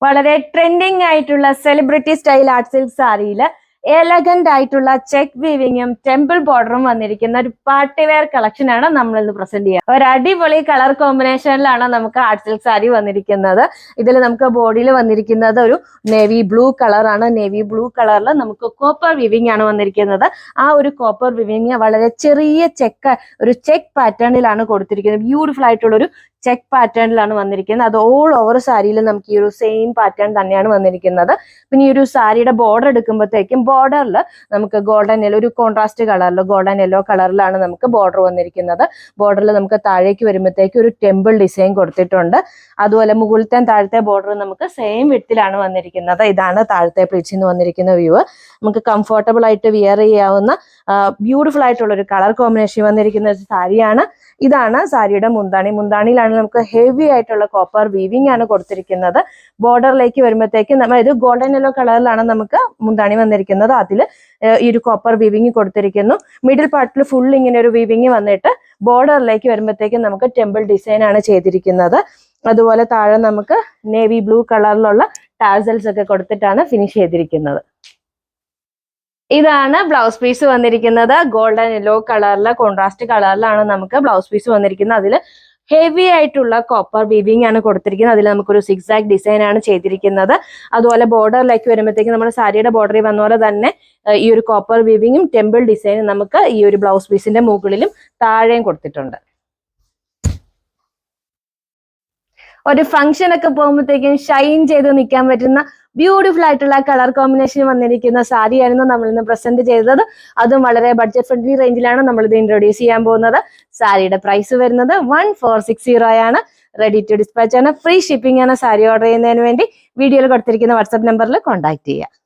വളരെ ട്രെൻഡിങ് ആയിട്ടുള്ള celebrity style art silk സാരിയിൽ എലഗന്റ് ആയിട്ടുള്ള ചെക്ക് വീവിങ്ങും ടെമ്പിൾ ബോർഡറും വന്നിരിക്കുന്ന ഒരു പാർട്ടി വെയർ കളക്ഷൻ ആണ് നമ്മൾ ഇന്ന് പ്രസന്റ് ചെയ്യുക. ഒരു അടിപൊളി കളർ കോമ്പിനേഷനിലാണ് നമുക്ക് ആർട്ട് സിൽക്ക് സാരി വന്നിരിക്കുന്നത്. ഇതിൽ നമുക്ക് ബോഡിയിൽ വന്നിരിക്കുന്നത് ഒരു നേവി ബ്ലൂ കളറാണ്. നേവി ബ്ലൂ കളറിൽ നമുക്ക് കോപ്പർ വിവിങ് ആണ് വന്നിരിക്കുന്നത്. ആ ഒരു കോപ്പർ വിവിങ് വളരെ ചെറിയ ഒരു ചെക്ക് പാറ്റേണിലാണ് കൊടുത്തിരിക്കുന്നത്. ബ്യൂട്ടിഫുൾ ആയിട്ടുള്ള ഒരു ചെക്ക് പാറ്റേണിലാണ് വന്നിരിക്കുന്നത്. അത് ഓൾ ഓവർ സാരിയിൽ നമുക്ക് ഈ ഒരു സെയിം പാറ്റേൺ തന്നെയാണ് വന്നിരിക്കുന്നത്. പിന്നെ ഈ ഒരു സാരിയുടെ ബോർഡർ എടുക്കുമ്പോഴത്തേക്കും ബോർഡറിൽ നമുക്ക് ഗോൾഡൻ യെല്ലോ, ഒരു കോൺട്രാസ്റ്റ് കളറിൽ ഗോൾഡൻ യെല്ലോ കളറിലാണ് നമുക്ക് ബോർഡർ വന്നിരിക്കുന്നത്. ബോർഡറിൽ നമുക്ക് താഴേക്ക് വരുമ്പോഴത്തേക്ക് ഒരു ടെമ്പിൾ ഡിസൈൻ കൊടുത്തിട്ടുണ്ട്. അതുപോലെ മുകളിലത്തെ താഴത്തെ ബോർഡർ നമുക്ക് സെയിം വിഡ്ത്തിലാണ് വന്നിരിക്കുന്നത്. ഇതാണ് താഴത്തെ പ്ലീറ്റ്സിൽ നിന്ന് വന്നിരിക്കുന്ന വ്യൂ. നമുക്ക് കംഫർട്ടബിൾ ആയിട്ട് വിയർ ചെയ്യാവുന്ന ബ്യൂട്ടിഫുൾ ആയിട്ടുള്ള ഒരു കളർ കോമ്പിനേഷൻ വന്നിരിക്കുന്ന ഒരു സാരിയാണ്. ഇതാണ് സാരിയുടെ മുന്താണിയിലാണ് നമുക്ക് ഹെവി ആയിട്ടുള്ള കോപ്പർ വീവിംഗ് ആണ് കൊടുത്തിരിക്കുന്നത്. ബോർഡറിലേക്ക് വരുമ്പോഴത്തേക്ക് ഇത് ഗോൾഡൻ യെല്ലോ കളറിലാണ് നമുക്ക് മുന്താണി വന്നിരിക്കുന്നത്. അതിൽ ഈ ഒരു കോപ്പർ വീവിംഗ് കൊടുത്തിരിക്കുന്നു. മിഡിൽ പാർട്ടിൽ ഫുൾ ഇങ്ങനെ ഒരു വീവിംഗ് വന്നിട്ട് ബോർഡറിലേക്ക് വരുമ്പോഴത്തേക്കും നമുക്ക് ടെമ്പിൾ ഡിസൈൻ ആണ് ചെയ്തിരിക്കുന്നത്. അതുപോലെ താഴെ നമുക്ക് നേവി ബ്ലൂ കളറിലുള്ള ടാസൽസ് ഒക്കെ കൊടുത്തിട്ടാണ് ഫിനിഷ് ചെയ്തിരിക്കുന്നത്. ഇതാണ് ബ്ലൗസ് പീസ് വന്നിരിക്കുന്നത്. ഗോൾഡൻ യെല്ലോ കളറിലെ കോൺട്രാസ്റ്റ് കളറിലാണ് നമുക്ക് ബ്ലൗസ് പീസ് വന്നിരിക്കുന്നത്. അതിൽ ഹെവി ആയിട്ടുള്ള കോപ്പർ വീവിംഗ് ആണ് കൊടുത്തിരിക്കുന്നത്. അതിൽ നമുക്കൊരു സിക്സാക് ഡിസൈൻ ആണ് ചെയ്തിരിക്കുന്നത്. അതുപോലെ ബോർഡറിലേക്ക് വരുമ്പോഴത്തേക്ക് നമ്മുടെ സാരിയുടെ ബോർഡറിൽ വന്ന പോലെ തന്നെ ഈ ഒരു കോപ്പർ വീവിങ്ങും ടെമ്പിൾ ഡിസൈനും നമുക്ക് ഈ ഒരു ബ്ലൗസ് പീസിന്റെ മുകളിലും താഴെയും കൊടുത്തിട്ടുണ്ട്. ഒരു ഫംഗ്ഷൻ ഒക്കെ പോകുമ്പോഴത്തേക്കും ഷൈൻ ചെയ്ത് നിൽക്കാൻ പറ്റുന്ന ബ്യൂട്ടിഫുൾ ആയിട്ടുള്ള കളർ കോമ്പിനേഷൻ വന്നിരിക്കുന്ന സാരിയായിരുന്നു നമ്മൾ ഇന്ന് പ്രസന്റ് ചെയ്തത്. അതും വളരെ ബഡ്ജറ്റ് ഫ്രണ്ട്ലി റേഞ്ചിലാണ് നമ്മൾ ഇത് ഇൻട്രൊഡ്യൂസ് ചെയ്യാൻ പോകുന്നത്. സാരിയുടെ പ്രൈസ് വരുന്നത് 1460 ആണ്. റെഡി ടു ഡിസ്പാച്ച് ആണ്. ഫ്രീ ഷിപ്പിംഗ് ആണ്. സാരി ഓർഡർ ചെയ്യുന്നതിന് വേണ്ടി വീഡിയോയിൽ കൊടുത്തിരിക്കുന്ന വാട്സ്ആപ്പ് നമ്പറിൽ കോൺടാക്ട് ചെയ്യുക.